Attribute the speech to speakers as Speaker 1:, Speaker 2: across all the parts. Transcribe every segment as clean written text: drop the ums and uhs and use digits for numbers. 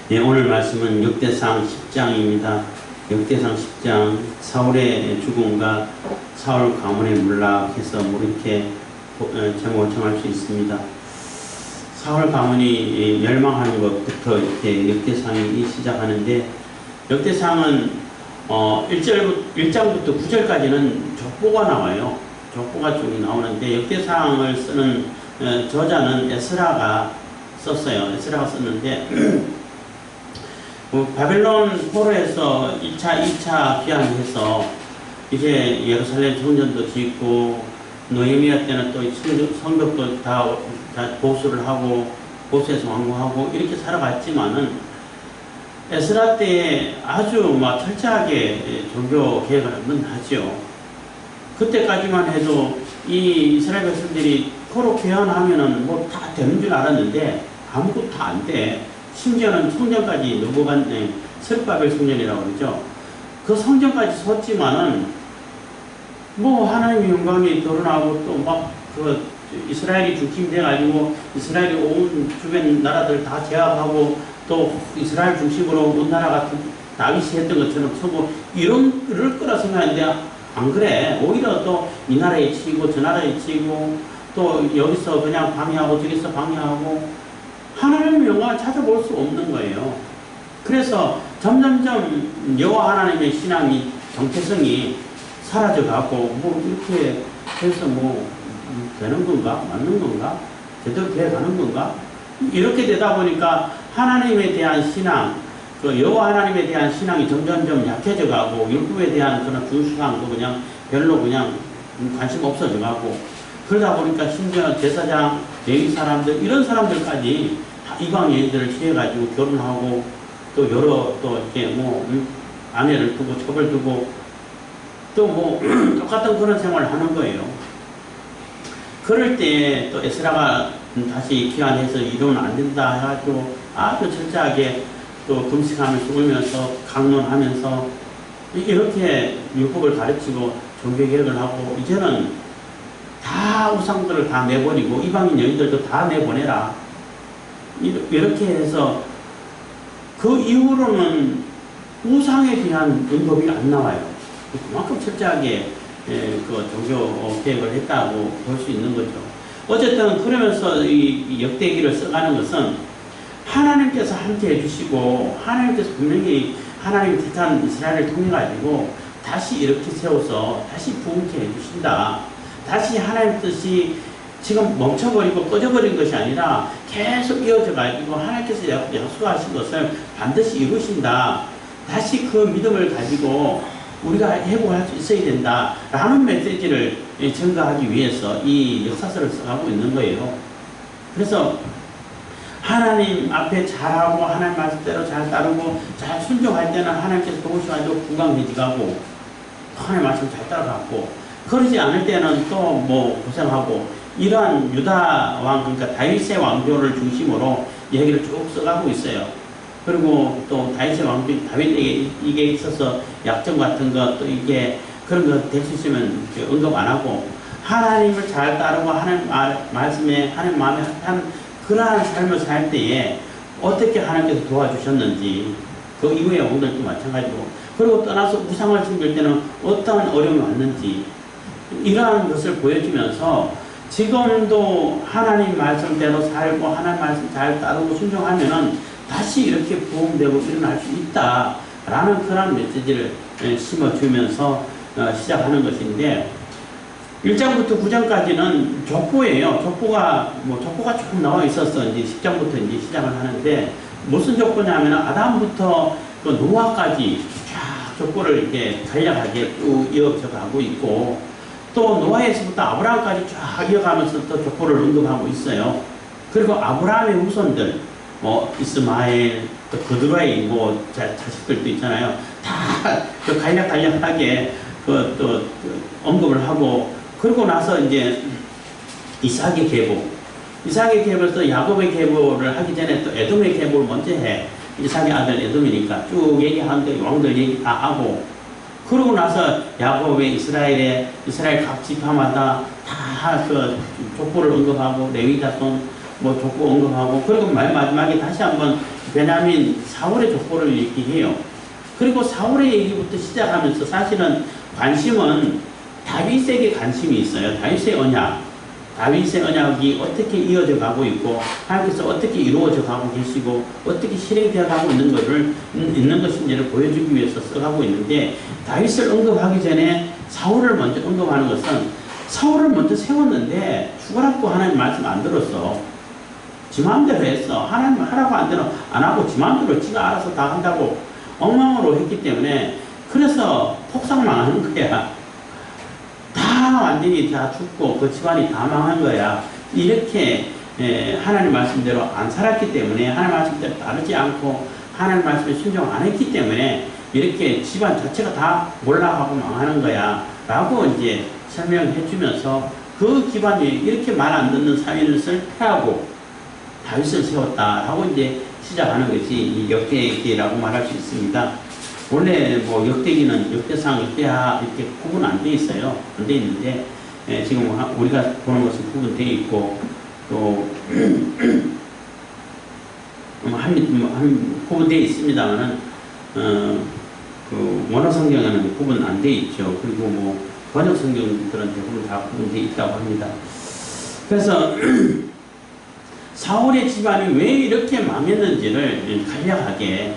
Speaker 1: 네, 오늘 말씀은 역대상 10장입니다. 역대상 10장 사울의 죽음과 사울 가문의 몰락해서 뭐 이렇게 제목을 정할 수 있습니다. 사울 가문이 멸망하는 것부터 이렇게 역대상이 시작하는데, 역대상은 1장부터 9절까지는 족보가 나와요. 족보가 쭉 나오는데, 역대상을 쓰는 저자는 에스라가 썼어요. 에스라가 썼는데 바벨론 포로에서 1차, 2차 귀환해서 이제 예루살렘 성전도 짓고, 느헤미야 때는 또 성벽도 다 보수를 하고 보수해서 완공하고 이렇게 살아갔지만은, 에스라 때에 아주 막 철저하게 종교 개혁을 한번 하죠. 그때까지만 해도 이 이스라엘 백성들이 포로 귀환하면은 뭐 다 되는 줄 알았는데 아무것도 안 돼. 심지어는 성전까지 넘어간 스룹바벨 성전이라고 그러죠. 그 성전까지 섰지만은 뭐 하나님의 영광이 드러나고 또 막 그 이스라엘이 중심이 돼가지고 이스라엘이 온 주변 나라들 다 제압하고 또 이스라엘 중심으로 온 나라 같은 다윗이 했던 것처럼 서고 이럴 거라 생각했는데 안 그래. 오히려 또 이 나라에 치고 저 나라에 치고 또 여기서 그냥 방해하고 저기서 방해하고 하나님의 영광을 찾아볼 수 없는 거예요. 그래서 점점점 여호와 하나님의 신앙이, 정체성이 사라져가고 뭐 이렇게 해서 뭐 되는 건가? 맞는 건가? 제대로 돼가는 건가? 이렇게 되다 보니까 하나님에 대한 신앙, 그 여호와 하나님에 대한 신앙이 점점점 약해져가고 율법에 대한 그런 중시감도 그냥 별로 그냥 관심 없어져가고, 그러다 보니까 심지어 제사장, 레위 사람들 이런 사람들까지 이방 여인들을 취해가지고 결혼하고 또 여러 또 이렇게 뭐 아내를 두고 첩을 두고 또 뭐 똑같은 그런 생활을 하는 거예요. 그럴 때 또 에스라가 다시 귀환해서 이러면 안 된다 해가지고 아주 철저하게 또 금식하면서 울면서 강론하면서 이렇게 율법을 가르치고 종교개혁을 하고, 이제는 다 우상들을 다 내보내고 이방인 여인들도 다 내보내라, 이렇게 해서 그 이후로는 우상에 대한 언급이 안 나와요. 그만큼 철저하게 그 종교 개혁을 했다고 볼 수 있는 거죠. 어쨌든 그러면서 이 역대기를 써가는 것은 하나님께서 함께 해주시고, 하나님께서 분명히 하나님이 택한 이스라엘을 통해 가지고 다시 이렇게 세워서 다시 부흥케 해주신다. 다시 하나님 뜻이 지금 멈춰버리고 꺼져버린 것이 아니라 계속 이어져 가지고 하나님께서 약속하신 것을 반드시 이루신다. 다시 그 믿음을 가지고 우리가 회복할 수 있어야 된다 라는 메시지를 전가하기 위해서 이 역사서를 써가고 있는 거예요. 그래서 하나님 앞에 잘하고 하나님 말씀대로 잘 따르고 잘 순종할 때는 하나님께서 도우셔가지고 건강해지고 하나님 말씀 잘 따라가고, 그러지 않을 때는 또 뭐 고생하고, 이러한 유다 왕, 그러니까 다윗의 왕조를 중심으로 얘기를 쭉 써가고 있어요. 그리고 또 다윗의 왕조, 다윗에게 이게 있어서 약점 같은 것, 또 이게 그런 거 될 수 있으면 언급 안 하고, 하나님을 잘 따르고 하나님 말씀에 하나님 마음에 한 그러한 삶을 살 때에 어떻게 하나님께서 도와주셨는지, 그 이후의 왕들도 마찬가지고, 그리고 떠나서 우상을 섬길 때는 어떠한 어려움이 왔는지, 이러한 것을 보여주면서 지금도 하나님 말씀대로 살고 하나님 말씀 잘 따르고 순종하면은 다시 이렇게 부흥되고 일어날 수 있다라는 그런 메시지를 심어주면서 시작하는 것인데, 1장부터 9장까지는 족보예요. 족보가 조금 나와 있어서 이제 10장부터 이제 시작을 하는데, 무슨 족보냐면 아담부터 그 노아까지 쫙 족보를 이렇게 간략하게 쭉 이어져 가고 있고, 또 노아에서부터 아브라함까지 쫙 이어가면서 또 족보를 언급하고 있어요. 그리고 아브라함의 후손들, 뭐 이스마엘, 또 그드라의 뭐 자식들도 있잖아요. 다 간략하게 또 언급을 하고, 그리고 나서 이제 이삭의 계보에서 야곱의 계보를 하기 전에 또 에돔의 계보를 먼저 해. 이삭의 아들 에돔이니까 쭉 얘기하는데 왕들 얘기 다 하고, 그러고 나서 야곱의 이스라엘 각 지파마다 다 그 족보를 언급하고, 레위 자손 뭐 족보 언급하고, 그리고 마지막에 다시 한번 베냐민 사울의 족보를 얘기해요. 그리고 사울의 얘기부터 시작하면서 사실은 관심은 다윗에게 관심이 있어요. 다윗의 언약. 다윗의 언약이 어떻게 이어져 가고 있고, 하나님께서 어떻게 이루어져 가고 계시고, 어떻게 실행되어 가고 있는 것인지를 보여주기 위해서 써가고 있는데, 다윗을 언급하기 전에 사울을 먼저 언급하는 것은, 사울을 먼저 세웠는데, 죽으라고 하나님 말씀 안 들었어. 지 마음대로 했어. 하나님 하라고 안 하고 지 마음대로 지가 알아서 다 한다고 엉망으로 했기 때문에, 그래서 폭삭망하는 거야. 다 완전히 다 죽고 그 집안이 다 망한 거야. 이렇게 하나님 말씀대로 안 살았기 때문에, 하나님 말씀대로 따르지 않고 하나님 말씀에 순종 안 했기 때문에 이렇게 집안 자체가 다 몰락하고 망하는 거야 라고 이제 설명해 주면서, 그 기반이 이렇게 말 안 듣는 사위를 패하고 다윗을 세웠다라고 이제 시작하는 것이 이 역대기라고 말할 수 있습니다. 원래 뭐 역대기는 역대상, 역대하 이렇게 구분 안 돼 있어요. 안 돼 있는데, 지금 우리가 보는 것은 구분되어 있고, 또 구분되어 있습니다만은 그 원어 성경에는 구분 안 돼 있죠. 그리고 뭐 번역 성경들은 대부분 다 구분되어 있다고 합니다. 그래서 사울의 집안이 왜 이렇게 망했는지를 간략하게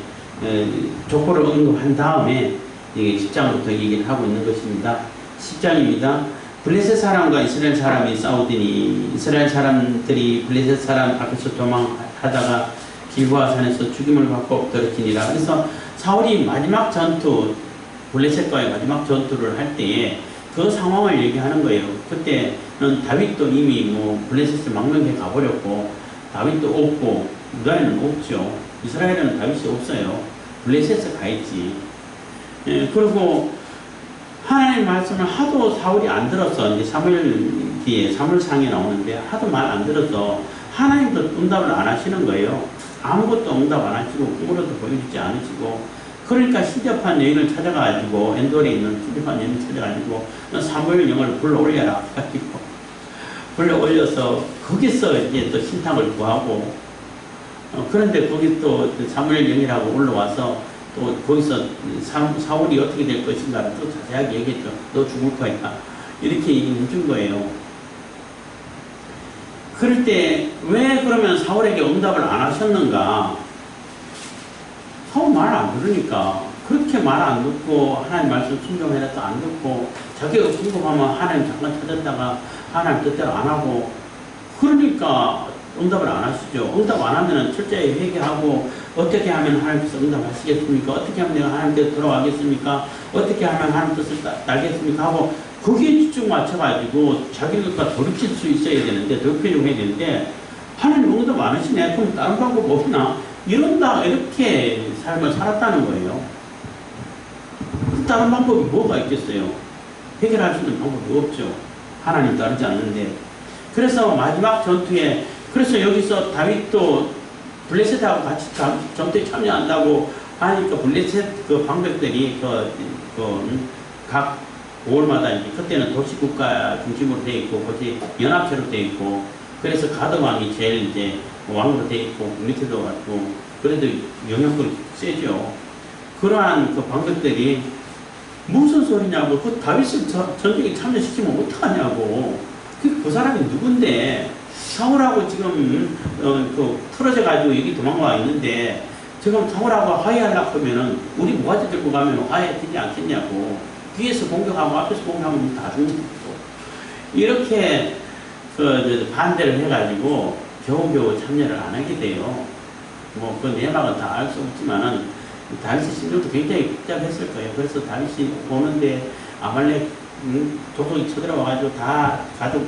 Speaker 1: 족보를 언급한 다음에 10장부터 얘기를 하고 있는 것입니다. 10장입니다. 블레셋 사람과 이스라엘 사람이 싸우더니 이스라엘 사람들이 블레셋 사람 앞에서 도망하다가 길보아 산에서 죽임을 받고 엎드러지니라. 그래서 사울이 마지막 전투, 블레셋과의 마지막 전투를 할 때에 그 상황을 얘기하는 거예요. 그때는 다윗도 이미 뭐 블레셋을 망명해 가버렸고, 다윗도 없고, 유다에는 없죠. 이스라엘에는 다윗이 없어요. 블레셋에 가 있지. 그리고 하나님 말씀을 하도 사울이 안 들어서, 이제 사무엘상에 나오는데 하도 말 안 들어서 하나님도 응답을 안 하시는 거예요. 아무것도 응답 안 하시고 꿈으로도 보여주지 않으시고, 그러니까 신접한 여인을 찾아가지고, 엔돌에 있는 신접한 여인을 찾아가지고 사무엘 영을 불러 올려라 가지고 불러 올려서 거기서 이제 또 신탁을 구하고, 그런데 거기 또 사무엘 영이라고 올라와서 또 거기서 사울이 어떻게 될 것인가를 또 자세하게 얘기했죠. 너 죽을 거야. 이렇게 얘기해 준 거예요. 그럴 때 왜 그러면 사울에게 응답을 안 하셨는가? 사울 말 안 들으니까. 그렇게 말 안 듣고 하나님 말씀 순종해라도 안 듣고, 자기가 궁금하면 하나님 잠깐 찾았다가 하나님 뜻대로 안 하고, 그러니까 응답을 안 하시죠. 응답 안 하면 철저히 회개하고, 어떻게 하면 하나님께서 응답하시겠습니까? 어떻게 하면 내가 하나님께서 돌아가겠습니까? 어떻게 하면 하나님 뜻을 따르겠습니까? 하고 거기에 집중 맞춰가지고 자기가 돌이킬 수 있어야 되는데, 돌이키려고 해야 되는데, 하나님 응답 안 하시네. 그럼 다른 방법 없나? 이렇게 삶을 살았다는 거예요. 다른 방법이 뭐가 있겠어요? 해결할 수 있는 방법이 없죠. 하나님 따르지 않는데. 그래서 마지막 전투에, 그래서 여기서 다윗도 블레셋하고 같이 전투에 참여한다고 하니까, 블레셋 그 방백들이 각 5월마다 이제 그때는 도시국가 중심으로 되어 있고, 거기 연합체로 되어 있고, 그래서 가드왕이 제일 이제 왕으로 되어 있고, 밑에도 갖고, 그래도 영향력이 세죠. 그러한 그 방백들이 무슨 소리냐고, 그 다윗을 전쟁에 참여시키면 어떡하냐고. 그 사람이 누군데, 사울하고 지금 틀어져 가지고 여기 도망가 있는데, 지금 사울하고 화해하려고 하면은 우리 모가지 들고 가면 화해 되지 않겠냐고. 뒤에서 공격하고 앞에서 공격하면 다 죽는 거고. 이렇게 반대를 해가지고 겨우겨우 참여를 안 하게 돼요. 뭐 그 내막은 다 알 수 없지만은 다윗의 심정도 굉장히 복잡했을 거예요. 그래서 다윗이 오는데 아말렉 조속이 쳐들어와가지고 다 가족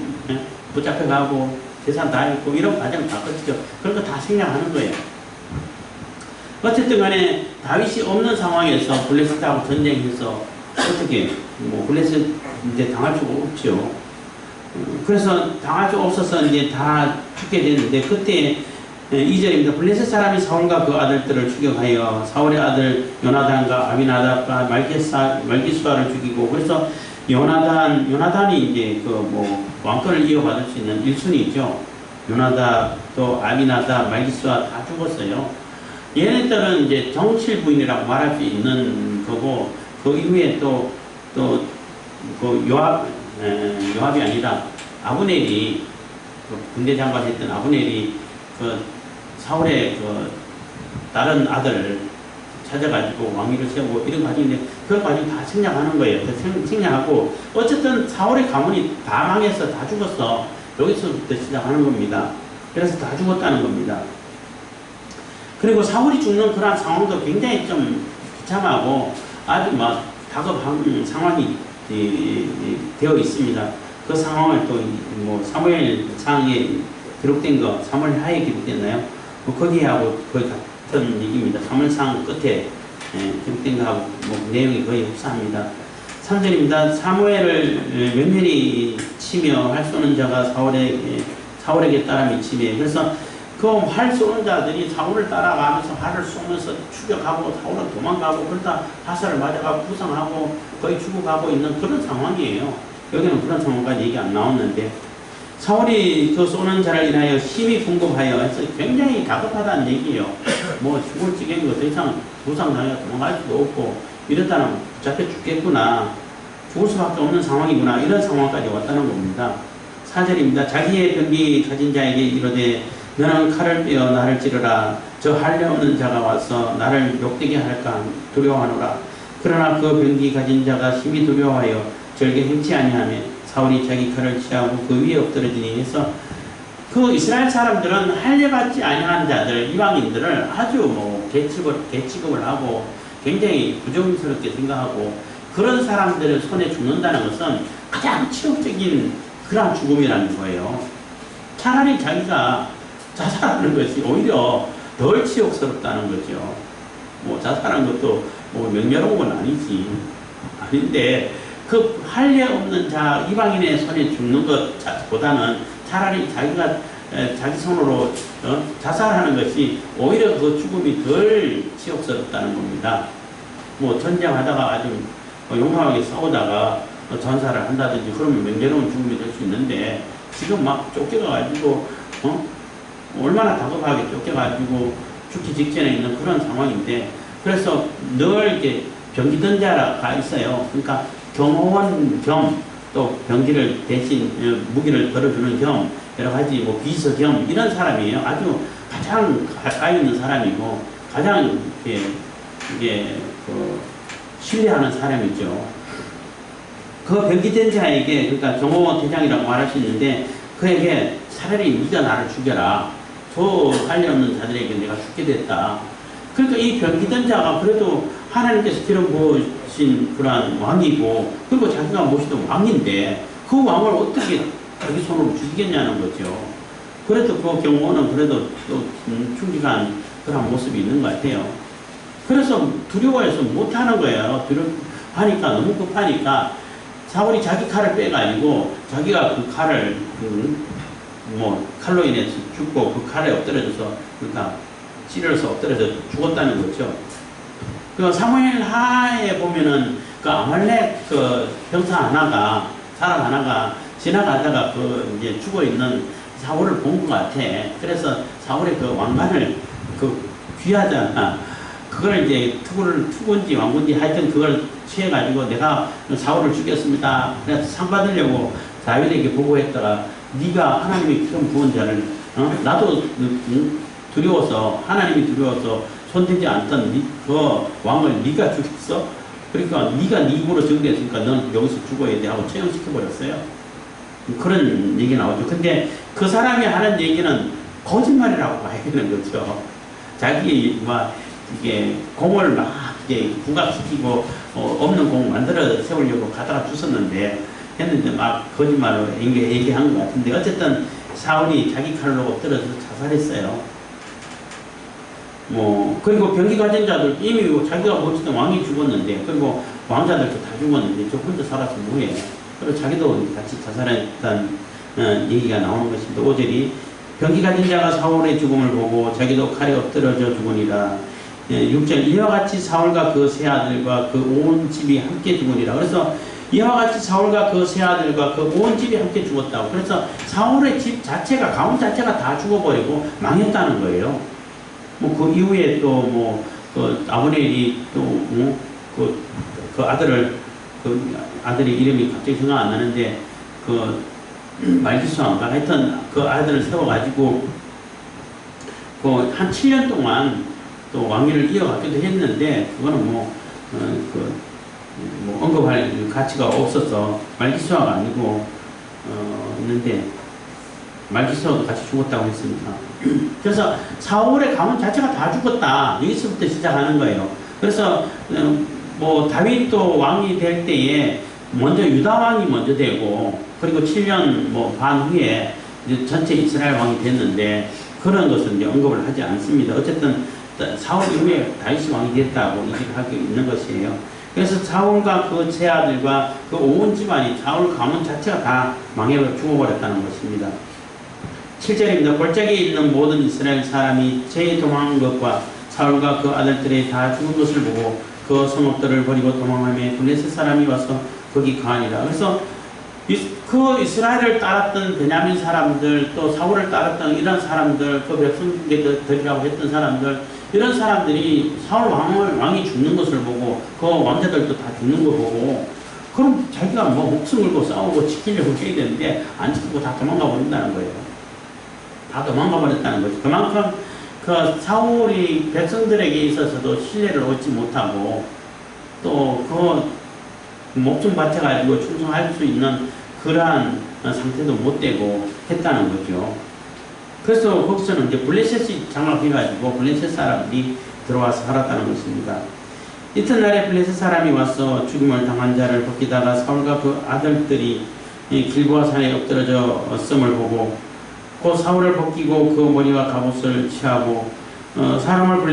Speaker 1: 붙잡혀가고 재산 다 있고 이런 과정을 다 거치죠. 그런 거 다 생략하는 거예요. 어쨌든 간에 다윗이 없는 상황에서 블레셋하고 전쟁해서 어떻게 뭐 블레셋 이제 당할 수가 없죠. 그래서 당할 수 없어서 이제 다 죽게 됐는데, 그때 2절입니다. 블레셋 사람이 사울과 그 아들들을 추격하여 사울의 아들 요나단과 아비나답과 말기수아를 죽이고, 그래서 요나단이 이제 그 뭐 왕권을 이어받을 수 있는 1순위죠. 요나답, 또 아비나다, 말기스와 다 죽었어요. 얘네들은 이제 정칠 부인이라고 말할 수 있는 거고, 그 이후에 그 요압이 아니라 아브넬이, 그 군대 장관 했던 아브넬이 그 사울의 그 다른 아들 찾아가지고 왕위를 세우고 이런 과정인데, 그런 과정 다 생략하는 거예요. 생략하고, 어쨌든 사울의 가문이 다 망해서 다 죽었어. 여기서부터 시작하는 겁니다. 그래서 다 죽었다는 겁니다. 그리고 사울이 죽는 그런 상황도 굉장히 좀 비참하고 아주 막 다급한 상황이 되어 있습니다. 그 상황을 또 뭐 사무엘 상에 기록된 거, 사무엘 하에 기록됐나요? 뭐 거기하고 거의 같은 얘기입니다. 사무엘상 끝에 기록된 거하고 뭐 내용이 거의 흡사합니다. 3절입니다. 사무엘을 맹렬히 치며 활 쏘는 자가 사울에게 따라 미치매. 그래서 그 활 쏘는 자들이 사울을 따라가면서 활을 쏘면서 추격하고 사울은 도망가고, 그러다 화살을 맞아가고 부상하고 거의 죽어가고 있는 그런 상황이에요. 여기는 그런 상황까지 얘기 안 나왔는데, 사울이 그 쏘는 자를 인하여 힘이 궁금하여 해서 굉장히 다급하다는 얘기예요. 뭐 죽을 지경이고 더 이상 부상당해서 도망갈 수도 없고 이랬다면 붙잡혀 죽겠구나, 죽을 수밖에 없는 상황이구나, 이런 상황까지 왔다는 겁니다. 4절입니다. 자기의 병기 가진 자에게 이르되 너는 칼을 빼어 나를 찌르라. 저 할례 없는 자가 와서 나를 욕되게 할까 두려워하노라. 그러나 그 병기 가진 자가 심히 두려워하여 절개 행치 아니하며 사울이 자기 칼을 취하고 그 위에 엎드러지니 해서, 그 이스라엘 사람들은 할례 받지 아니한 자들, 이방인들을 아주 뭐 개취급을 하고 굉장히 부정스럽게 생각하고, 그런 사람들의 손에 죽는다는 것은 가장 치욕적인 그런 죽음이라는 거예요. 차라리 자기가 자살하는 것이 오히려 덜 치욕스럽다는 거죠. 뭐 자살한 것도 뭐 명예로운 건 아닌데, 그 할례 없는 자, 이방인의 손에 죽는 것보다는 차라리 자기가 자기 손으로 자살하는 것이 오히려 그 죽음이 덜 치욕스럽다는 겁니다. 뭐 전쟁하다가 아주 용감하게 싸우다가 전사를 한다든지 그러면 명예로운 죽음이 될 수 있는데, 지금 막 쫓겨가지고 얼마나 다급하게 쫓겨가지고 죽기 직전에 있는 그런 상황인데, 그래서 늘 이렇게 병기던 자가 있어요. 그러니까 경호원 겸 또 병기를 대신 무기를 걸어주는 겸 여러 가지 뭐 비서 겸 이런 사람이에요. 아주 가장 가까이 있는 사람이고 가장 이게 신뢰하는 사람이죠. 그 병기된 자에게, 그러니까 경호원 대장이라고 말할 수 있는데, 그에게 차라리 네가 나를 죽여라. 저 할례 없는 자들에게 내가 죽게 됐다. 그러니까 이 병기된 자가 그래도 하나님께서 기름 부으신 그러한 왕이고, 그리고 자기가 모시던 왕인데 그 왕을 어떻게 자기 손으로 죽이겠냐는 거죠. 그래도 그 경우는 그래도 또 충직한 그런 모습이 있는 것 같아요. 그래서 두려워해서 못하는 거예요. 두려워하니까, 너무 급하니까 사울이 자기 칼을 빼가지고 자기가 그 칼을 뭐 칼로 인해서 죽고 그 칼에 엎드려져서, 그러니까 찌르러서 엎드려져 죽었다는 거죠. 그 사무엘 하에 보면은 그 아말렉 그 병사 하나가, 사람 하나가 지나가다가 그 이제 죽어 있는 사울을 본 것 같아. 그래서 사울의 그 왕관을, 그 귀하잖아, 그걸 이제 투군지 왕군지 하여튼 그걸 취해가지고 내가 사울을 죽였습니다. 그래서 상 받으려고 다윗에게 보고했다가, 네가 하나님의 기름 부은 자를 나도 두려워서, 하나님이 두려워서 손대지 않던 그 왕을 네가 죽였어? 그러니까 네가 네 입으로 증거했으니까 넌 여기서 죽어야 돼 하고 처형시켜버렸어요. 그런 얘기 나오죠. 근데 그 사람이 하는 얘기는 거짓말이라고 봐야 되는 거죠. 자기 막 이게 공을 막 이게 부각시키고 없는 공 만들어 세우려고 가다가 주웠는데, 했는데 막 거짓말로 얘기한 것 같은데, 어쨌든 사울이 자기 칼로 엎드려서 자살했어요. 뭐 그리고 병기 가진 자들, 이미 자기가 모시던 왕이 죽었는데, 그리고 왕자들도 다 죽었는데 저 혼자 살아서 뭐해. 그리고 자기도 같이 자살했다는 얘기가 나오는 것입니다. 5절이 병기 가진 자가 사울의 죽음을 보고 자기도 칼에 엎드려져 죽으니라. 6절 이와 같이 사울과 그 세 아들과 그 온 집이 함께 죽으니라. 그래서 이와 같이 사울과 그 세 아들과 그 온 집이 함께 죽었다고. 그래서 사울의 집 자체가, 가문 자체가 다 죽어버리고 망했다는 거예요. 뭐 그 이후에 또 뭐 그 아브넬이 또 그 아들을, 그 아들의 이름이 갑자기 생각 안 나는데 그 말기수왕가 하여튼 그 아들을 세워가지고 그 한 7년 동안 또 왕위를 이어가기도 했는데 그거는 뭐 언급할 가치가 없어서 말기수왕가 아니고 있는데 말기수왕도 같이 죽었다고 했습니다. 그래서 사울의 가문 자체가 다 죽었다. 여기서부터 시작하는 거예요. 그래서 뭐 다윗도 왕이 될 때에 먼저 유다 왕이 먼저 되고 그리고 7년 뭐 반 후에 이제 전체 이스라엘 왕이 됐는데 그런 것은 이제 언급을 하지 않습니다. 어쨌든 사울 이후에 다윗이 왕이 됐다고 얘기를 하고 있는 것이에요. 그래서 사울과 그 세 아들과 그 온 집안이 사울 가문 자체가 다 망해 죽어버렸다는 것입니다. 7절입니다. 골짜기에 있는 모든 이스라엘 사람이 제에 도망한 것과 사울과 그 아들들이 다 죽은 것을 보고 그 성읍들을 버리고 도망하며 블레셋 사람이 와서 거기 거하니라. 그래서 그 이스라엘을 따랐던 베냐민 사람들, 또 사울을 따랐던 이런 사람들, 그 백성들이라고 했던 사람들, 이런 사람들이 사울 왕이 죽는 것을 보고 그 왕자들도 다 죽는 걸 보고 그럼 자기가 뭐 목숨 걸고 싸우고 지키려고 해야 되는데 안 지키고 다 도망가 버린다는 거예요. 다 도망가 버렸다는 거죠. 그만큼 그 사울이 백성들에게 있어서도 신뢰를 얻지 못하고 또 그 목숨 바쳐가지고 충성할 수 있는 그러한 상태도 못 되고 했다는 거죠. 그래서 거기서는 이제 블레셋이 장악해가지고 블레셋 사람들이 들어와서 살았다는 것입니다. 이튿날에 블레셋 사람이 와서 죽임을 당한 자를 벗기다가 사울과 그 아들들이 길보아 산에 엎드러져 썸을 보고 곧 사울을 벗기고 그 머리와 갑옷을 취하고 사람을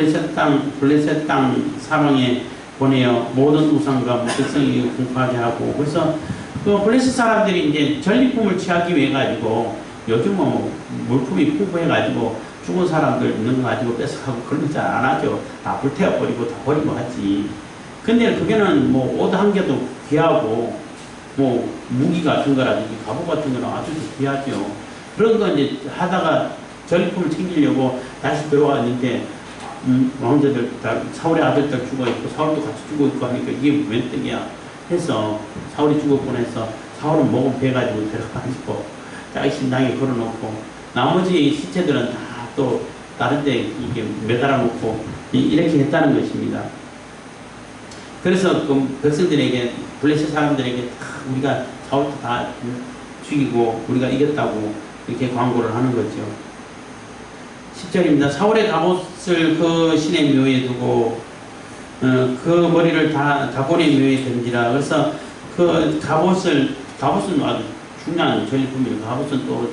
Speaker 1: 블레셋 땅 사방에 보내어 모든 우상과 백성이 공포하게 하고 그래서 그 블레셋 사람들이 이제 전리품을 취하기 위해 가지고 요즘 뭐 물품이 풍부해가지고 죽은 사람들 있는 거 가지고 뺏어가고 그런 거 잘 안 하죠. 다 불태워버리고 다 버리고 하지. 근데 그게는 뭐 옷 한 개도 귀하고 뭐 무기 같은 거라든지 갑옷 같은 거는 아주 귀하죠. 그런 거 이제 하다가 전리품을 챙기려고 다시 들어왔는데 왕자들 사울의 아들들 죽어있고 사울도 같이 죽어있고 하니까 이게 웬 떡이야 해서 사울이 죽었구나 해서 사울은 목은 베가지고 데려가지고 자기 신당에 걸어놓고 나머지 시체들은 다 또 다른 데 이게 매달아 놓고 이렇게 했다는 것입니다. 그래서 그 백성들에게 블레셋 사람들에게 다 우리가 사울도 다 죽이고 우리가 이겼다고 이렇게 광고를 하는 거죠. 10절입니다. 사울의 갑옷을 그 신의 묘에 두고 그 머리를 다곤의 묘에 던지라. 그래서 그 갑옷은 아주 중요한 전리품이에요. 갑옷은 또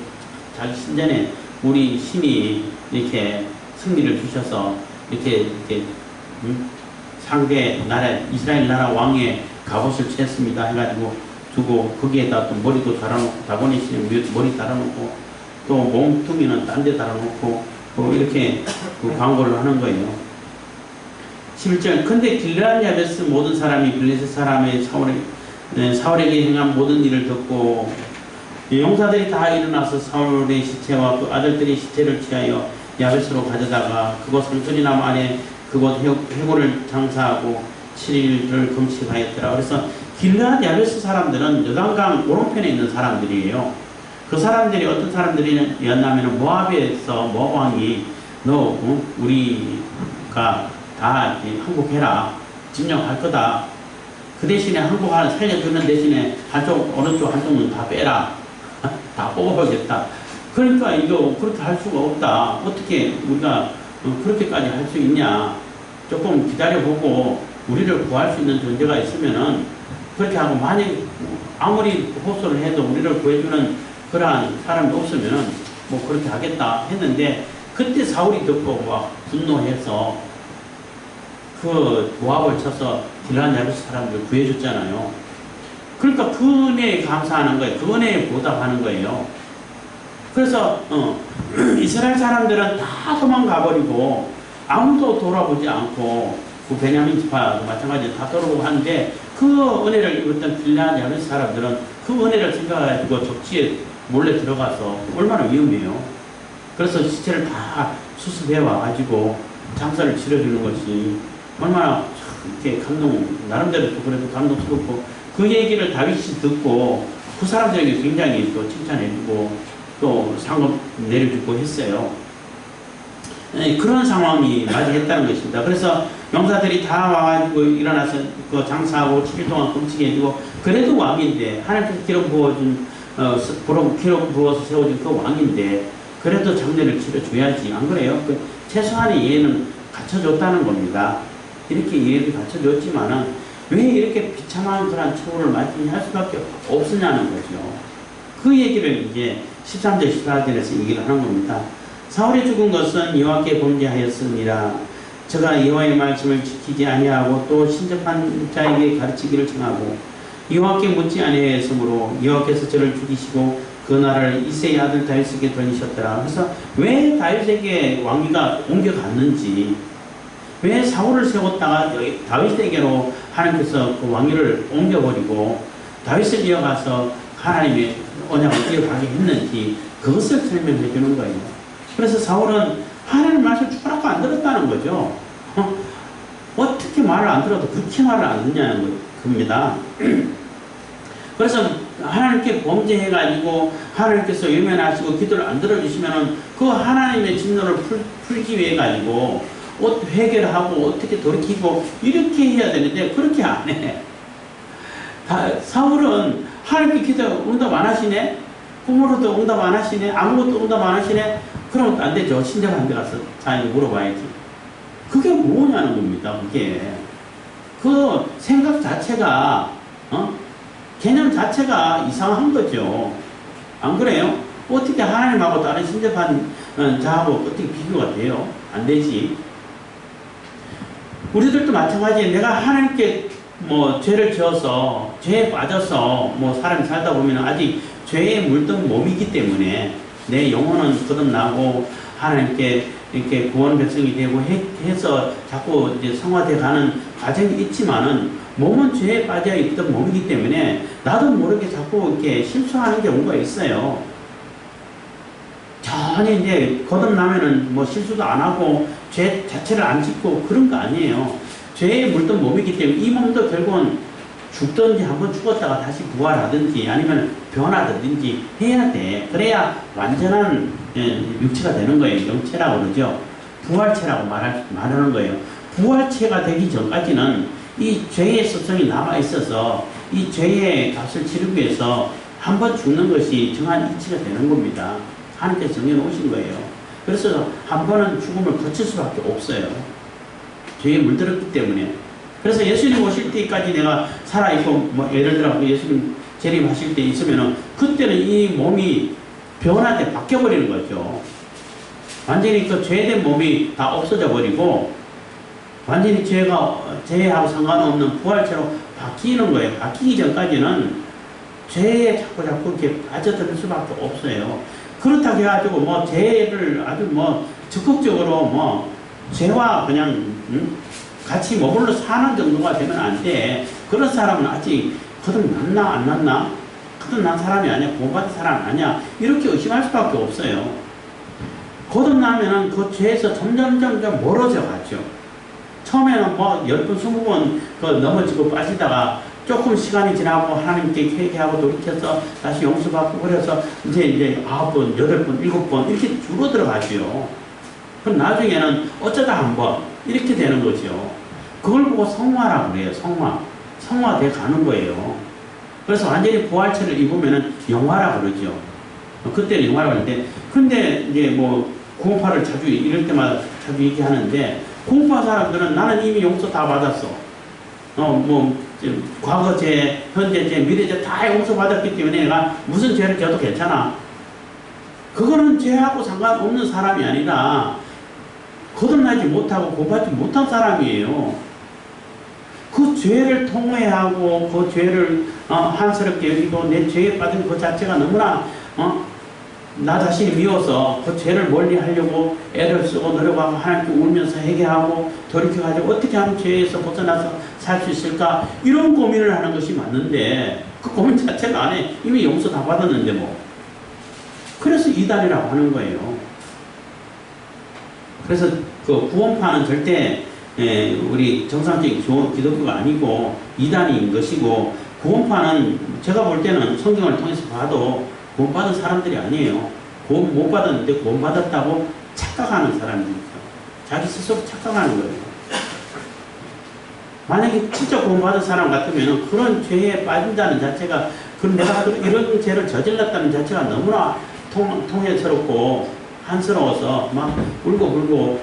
Speaker 1: 자기 신전에 우리 신이 이렇게 승리를 주셔서 이렇게 상대 나라 이스라엘 나라 왕의 갑옷을 취했습니다 해가지고 두고 거기에다 또 머리도 달아놓고 다곤의 신의 머리 달아놓고 또 몸뚱이는 딴 데 달아놓고 이렇게 그 광고를 하는 거예요. 11절 근데 길르앗 야베스 모든 사람이 블레셋 사람의 사울에게 행한 모든 일을 듣고 용사들이 다 일어나서 사울의 시체와 그 아들들의 시체를 취하여 야베스로 가져다가 그곳 상소리나무 아래 그곳 해골을 장사하고 7일을 금식하였더라. 그래서 길르앗 야베스 사람들은 요단강 오른편에 있는 사람들이에요. 그 사람들이 어떤 사람들이었냐면 모압에서 모압 왕이 너 우리가 다 항복해라 점령할 거다. 그 대신에 항복 하나 살려주는 대신에 한쪽 어느 쪽 한쪽은 다 빼라. 다 뽑아버리겠다. 그러니까 이거 그렇게 할 수가 없다. 어떻게 우리가 그렇게까지 할 수 있냐. 조금 기다려보고 우리를 구할 수 있는 존재가 있으면은 그렇게 하고 만약 아무리 호소를 해도 우리를 구해주는 그러한 사람이 없으면은 뭐 그렇게 하겠다 했는데 그때 사울이 듣고 막 분노해서 그 모압을 쳐서 길르앗 야베스 사람들 구해줬잖아요. 그러니까 그 은혜에 감사하는 거예요. 그 은혜에 보답하는 거예요. 그래서 이스라엘 사람들은 다 도망가버리고 아무도 돌아보지 않고 그 베냐민 지파도 마찬가지로 다 떨어오고 하는데 그 은혜를 입었던 길라앗 야베스 사람들은 그 은혜를 생각해가지고 적지에 몰래 들어가서 얼마나 위험해요. 그래서 시체를 다 수습해 와가지고 장사를 치러주는 것이 얼마나 이렇게 나름대로 또 그래도 감동스럽고 그 얘기를 다윗이 듣고 그 사람들에게 굉장히 또 칭찬해주고 또 상급 내려주고 했어요. 그런 상황이 맞이했다는 것입니다. 그래서 용사들이 다 와가지고 일어나서 그 장사하고 7일 동안 금식해주고 그래도 왕인데 하나님께서 기름 부어준 기름 부어서 세워준 그 왕인데 그래도 장례를 치러줘야지 안 그래요? 그 최소한의 이해는 갖춰줬다는 겁니다. 이렇게 이해를 갖춰줬지만은 왜 이렇게 비참한 그런 처우를 맞이할 수밖에 없으냐는 거죠. 그 얘기를 이제 13절 14절에서 얘기를 하는 겁니다. 사울이 죽은 것은 여호와께 범죄하였습니다. 저가 여호와의 말씀을 지키지 아니하고 또 신접한 자에게 가르치기를 청하고 여호와께 묻지 아니하였으므로 여호와께서 저를 죽이시고 그 나라를 이새의 아들 다윗에게 돌리셨더라. 그래서 왜 다윗에게 왕위가 옮겨갔는지, 왜 사울을 세웠다가 다윗에게로 하나님께서 그 왕위를 옮겨버리고 다윗을 이어가서 하나님의 언약을 이어가게 했는지 그것을 설명해 주는 거예요. 그래서 사울은 하나님 말씀을 추가하고 안 들었다는 거죠. 어떻게 말을 안 들어도 그렇게 말을 안 듣냐는 겁니다. 그래서 하나님께 범죄해가지고 하나님께서 외면하시고 기도를 안 들어주시면은 그 하나님의 진노를 풀기 위해 가지고 회개를 하고 어떻게 돌이키고 이렇게 해야 되는데 그렇게 안 해. 사울은 하나님께 기도 응답 안 하시네? 꿈으로도 응답 안 하시네? 아무것도 응답 안 하시네? 그러면 안 되죠. 신장한 데 가서 자기가 물어봐야지. 그게 뭐냐는 겁니다. 그게. 그 생각 자체가, 개념 자체가 이상한 거죠. 안 그래요? 어떻게 하나님하고 다른 신접한 자하고 어떻게 비교가 돼요? 안 되지. 우리들도 마찬가지예요. 내가 하나님께 뭐 죄를 지어서 죄에 빠져서 뭐 사람이 살다 보면 아직 죄에 물든 몸이기 때문에 내 영혼은 거듭나고 하나님께 이렇게 구원 백성이 되고 해서 자꾸 이제 성화돼 가는 과정이 있지만은 몸은 죄에 빠져 있던 몸이기 때문에 나도 모르게 자꾸 이렇게 실수하는 경우가 있어요. 전혀 이제 거듭나면은 뭐 실수도 안 하고 죄 자체를 안 짓고 그런 거 아니에요. 죄에 물든 몸이기 때문에 이 몸도 결국은 죽든지 한번 죽었다가 다시 부활하든지 아니면 변하든지 해야 돼. 그래야 완전한 육체가 되는 거예요. 영체라고 그러죠. 부활체라고 말하는 거예요. 부활체가 되기 전까지는 이 죄의 습성이 남아있어서 이 죄의 값을 치르기 위해서 한번 죽는 것이 정한 이치가 되는 겁니다. 하나님께서 정해놓으신 거예요. 그래서 한 번은 죽음을 거칠 수밖에 없어요. 죄에 물들었기 때문에. 그래서 예수님 오실 때까지 내가 살아있고, 뭐 예를 들어 예수님 재림하실 때 있으면은 그때는 이 몸이 변화돼 바뀌어버리는 거죠. 완전히 그 죄된 몸이 다 없어져 버리고 완전히 죄하고 상관없는 부활체로 바뀌는 거예요. 바뀌기 전까지는 죄에 자꾸 이렇게 빠져들 수밖에 없어요. 그렇다고 해가지고 뭐 죄를 아주 뭐 적극적으로 뭐 죄와 그냥 같이 머물러 사는 정도가 되면 안 돼. 그런 사람은 아직 거듭났나 안 났나? 거듭난 사람이 아니야? 구원받은 사람 아니야? 이렇게 의심할 수밖에 없어요. 거듭나면은 그 죄에서 점점 멀어져 가죠. 처음에는 뭐 10번, 20번 넘어지고 빠지다가 조금 시간이 지나고 하나님께 회개하고 돌이켜서 다시 용서받고 그래서 이제 9번, 8번, 7번 이렇게 줄어들어 가죠. 그럼 나중에는 어쩌다 한 번 이렇게 되는 거죠. 그걸 보고 성화라고 그래요. 성화돼 가는 거예요. 그래서 완전히 부활체를 입으면은 영화라고 그러죠. 그때는 영화라고 하는데, 근데 이제 뭐 구원파를 자주 이럴 때마다 자주 얘기하는데, 구원파 사람들은 나는 이미 용서 다 받았어. 뭐 과거죄, 현재죄, 미래죄 다 용서받았기 때문에 내가 무슨 죄를 져도 괜찮아. 그거는 죄하고 상관없는 사람이 아니라 거듭나지 못하고 구원받지 못한 사람이에요. 그 죄를 통회하고 그 죄를 한스럽게 여기고 내 죄에 빠진 그 자체가 너무나 나 자신이 미워서 그 죄를 멀리 하려고 애를 쓰고 노력하고 하나님께 울면서 회개하고 돌이켜가지고 어떻게 하면 죄에서 벗어나서 살 수 있을까? 이런 고민을 하는 것이 맞는데 그 고민 자체가 안 해. 이미 용서 다 받았는데 뭐. 그래서 이단이라고 하는 거예요. 그래서 그 구원파는 절대 우리 정상적인 기독교가 아니고 이단인 것이고, 구원파는 제가 볼 때는 성경을 통해서 봐도 구원받은 사람들이 아니에요. 구원 못 받았는데 구원받았다고 착각하는 사람들이죠. 자기 스스로 착각하는 거예요. 만약에 진짜 구원받은 사람 같으면 그런 죄에 빠진다는 자체가, 내가 이런 죄를 저질렀다는 자체가 너무나 통해스럽고 한스러워서 막 울고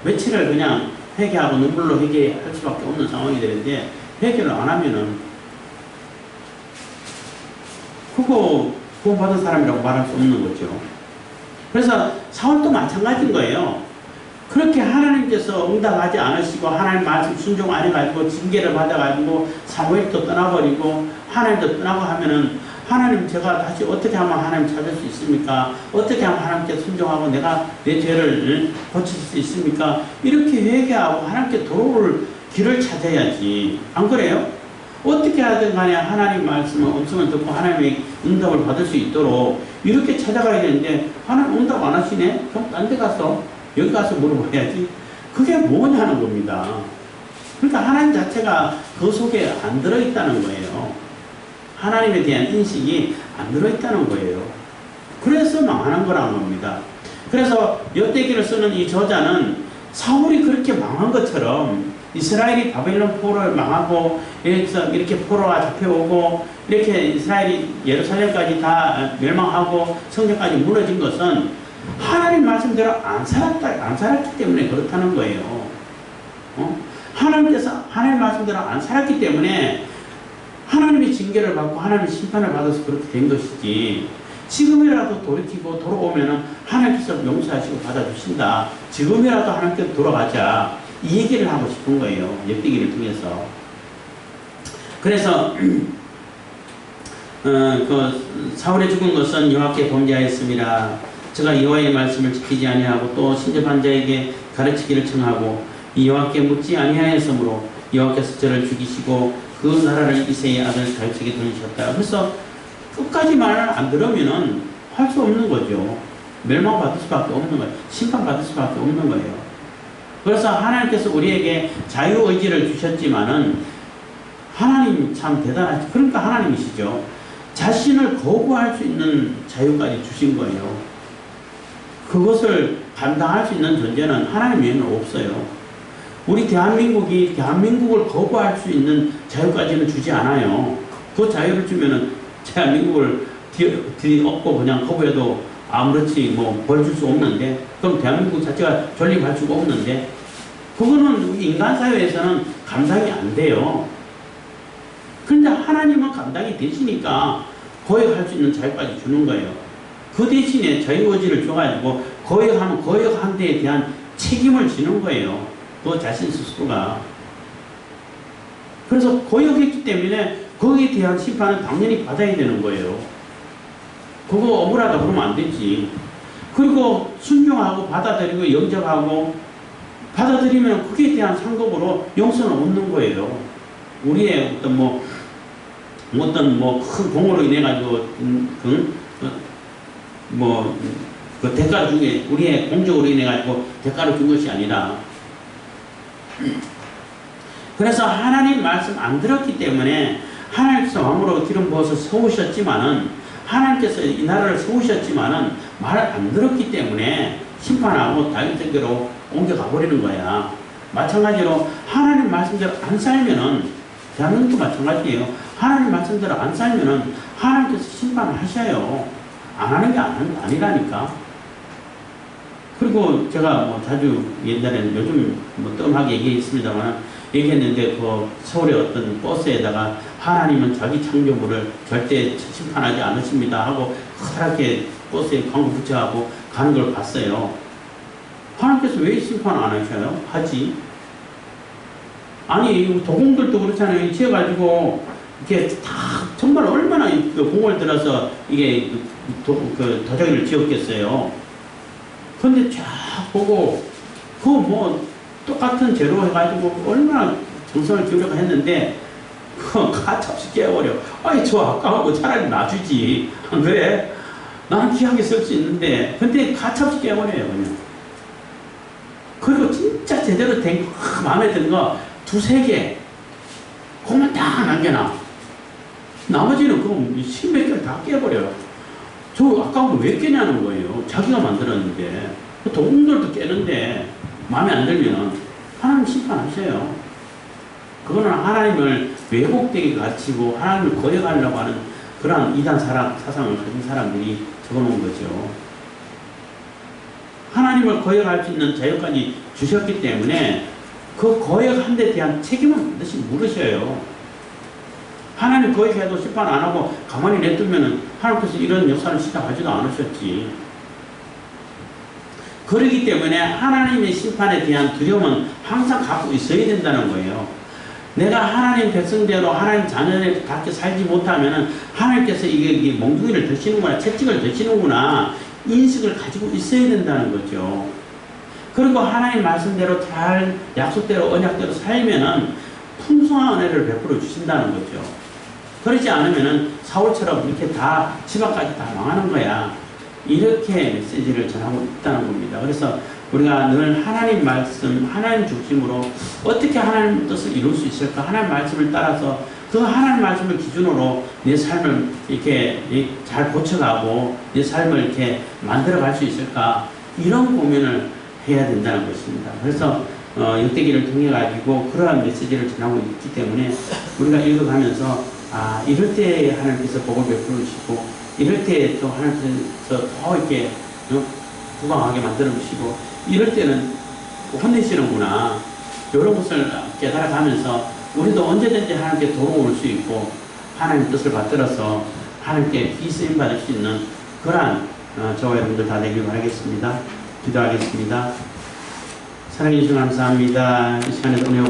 Speaker 1: 며칠을 그냥 회개하고 눈물로 회개할 수밖에 없는 상황이 되는데, 회개를 안 하면은 그거 구원받은 사람이라고 말할 수 없는 거죠. 그래서 사울도 마찬가지인 거예요. 그렇게 하나님께서 응답하지 않으시고 하나님 말씀 순종 안 해가지고 징계를 받아가지고 사무엘도 떠나버리고 하나님도 떠나고 하면은, 하나님 제가 다시 어떻게 하면 하나님 찾을 수 있습니까? 어떻게 하면 하나님께 순종하고 내가 내 죄를 고칠 수 있습니까? 이렇게 회개하고 하나님께 돌아올 길을 찾아야지. 안 그래요? 어떻게 하든 간에 하나님 말씀을 음성을 듣고 하나님의 응답을 받을 수 있도록 이렇게 찾아가야 되는데, 하나님 응답 안 하시네? 그럼 딴 데 가서 여기 가서 물어봐야지. 그게 뭐냐는 겁니다. 그러니까 하나님 자체가 그 속에 안 들어있다는 거예요. 하나님에 대한 인식이 안 들어있다는 거예요. 그래서 망하는 거라는 겁니다. 그래서 역대기를 쓰는 이 저자는 사울이 그렇게 망한 것처럼 이스라엘이 바벨론 포로를 망하고 이렇게 포로가 잡혀오고 이렇게 이스라엘이 예루살렘까지 다 멸망하고 성전까지 무너진 것은 하나님 말씀대로 안 살았기 때문에 그렇다는 거예요. 하나님께서 하나님 말씀대로 안 살았기 때문에 하나님의 징계를 받고 하나님의 심판을 받아서 그렇게 된 것이지, 지금이라도 돌이키고 돌아오면은 하나님께서 용서하시고 받아주신다. 지금이라도 하나님께 돌아가자. 이 얘기를 하고 싶은 거예요. 역대기를 통해서. 그래서 사울의 죽은 것은 여호와께 범죄하였습니다. 저가 여호와의 말씀을 지키지 아니하고 또 신접한 자에게 가르치기를 청하고 이 여호와께 묻지 아니하였으므로 여호와께서 저를 죽이시고 그 나라를 이새의 아들 다윗에게 돌리셨다. 그래서 끝까지 말을 안 들으면은 할 수 없는 거죠. 멸망받을 수밖에 없는 거예요. 심판받을 수밖에 없는 거예요. 그래서 하나님께서 우리에게 자유의지를 주셨지만은, 하나님 참 대단하시, 그러니까 하나님이시죠. 자신을 거부할 수 있는 자유까지 주신 거예요. 그것을 감당할 수 있는 존재는 하나님 외에는 없어요. 우리 대한민국을 거부할 수 있는 자유까지는 주지 않아요. 그 자유를 주면은 대한민국을 뒤엎고 그냥 거부해도 아무렇지 뭐 벌 줄 수 없는데, 그럼 대한민국 자체가 존립할 수가 없는데, 그거는 인간 사회에서는 감당이 안 돼요. 그런데 하나님은 감당이 되시니까 거역할 수 있는 자유까지 주는 거예요. 그 대신에 자유의지를 줘가지고 거역하면 거역한 데에 대한 책임을 지는 거예요. 그 자신 스스로가. 그래서 거역했기 때문에 거기에 대한 심판은 당연히 받아야 되는 거예요. 그거 억울하다 그러면 안 되지. 그리고 순종하고 받아들이고 영접하고 받아들이면 그에 대한 상급으로 용서는 없는 거예요. 우리의 어떤 큰 공으로 인해 가지고 그 대가 중에 우리의 공적으로 인해 가지고 대가를 준 것이 아니라, 그래서 하나님 말씀 안 들었기 때문에 하나님께서 왕으로 기름 부어서 세우셨지만은, 하나님께서 이 나라를 세우셨지만은 말을 안 들었기 때문에 심판하고 다윗에게로 옮겨가 버리는 거야. 마찬가지로 하나님 말씀대로 안 살면은, 대한민국도 마찬가지예요. 하나님 말씀대로 안 살면은 하나님께서 심판을 하셔요. 안 하는 게 아니라니까. 그리고 제가 자주 옛날에는, 요즘 뜸하게 얘기했습니다만, 얘기했는데 그 서울의 어떤 버스에다가 하나님은 자기 창조물을 절대 심판하지 않으십니다 하고 커다랗게 버스에 광고 붙여하고 가는 걸 봤어요. 하나님께서 왜 심판 안 하셔요? 하지. 아니 도공들도 그렇잖아요. 지어가지고 이렇게 다 정말 얼마나 그 공을 들여서 이게 도자기를 지었겠어요. 근데 쫙 보고 그 뭐 똑같은 재료 해가지고 얼마나 정성을 기울여가 했는데 그거 가차없이 깨버려. 아니 저 아까워 차라리 놔주지. 안 그래? 나는 귀하게 쓸 수 있는데 근데 가차없이 깨버려요 그냥. 그리고 진짜 제대로 된 거, 마음에 드는 거 두세 개 그것만 딱 남겨놔. 나머지는 그거 십몇 개를 다 깨버려요. 저 아까운 거 왜 깨냐는 거예요. 자기가 만들었는데. 동물들도 깨는데 마음에 안 들면 하나님 심판하셔요. 그거는 하나님을 왜곡되게 가르치고 하나님을 거역하려고 하는 그러한 이단 사상을 가진 사람들이 적어놓은 거죠. 하나님을 거역할 수 있는 자유까지 주셨기 때문에 그 거역한 데 대한 책임은 반드시 물으셔요. 하나님 거역해도 심판 안 하고 가만히 냅두면 하나님께서 이런 역사를 시작하지도 않으셨지. 그렇기 때문에 하나님의 심판에 대한 두려움은 항상 갖고 있어야 된다는 거예요. 내가 하나님 백성대로 하나님 자녀답게 살지 못하면 하나님께서 이게 몽둥이를 드시는구나, 채찍을 드시는구나 인식을 가지고 있어야 된다는 거죠. 그리고 하나님 말씀대로 잘 약속대로 언약대로 살면은 풍성한 은혜를 베풀어 주신다는 거죠. 그러지 않으면은 사울처럼 이렇게 다 집안까지 다 망하는 거야. 이렇게 메시지를 전하고 있다는 겁니다. 그래서 우리가 늘 하나님 말씀, 하나님 중심으로 어떻게 하나님 뜻을 이룰 수 있을까? 하나님 말씀을 따라서 그 하나님 말씀을 기준으로 내 삶을 이렇게 잘 고쳐가고 내 삶을 이렇게 만들어갈 수 있을까? 이런 고민을 해야 된다는 것입니다. 그래서 역대기를 통해 가지고 그러한 메시지를 전하고 있기 때문에 우리가 읽어가면서 이럴 때 하나님께서 복을 베풀어 주시고 이럴 때 또 하나님께서 더 이렇게 부강하게 만들어 주시고 이럴 때는 혼내시는구나 이런 것을 깨달아가면서 우리도 언제든지 하나님께 돌아올 수 있고 하나님 뜻을 받들어서 하나님께 비쓰임 받을 수 있는 그러한 저와 여러분들 다 되길 바라겠습니다. 기도하겠습니다. 사랑해 주셔서 감사합니다. 이 시간에 은혜를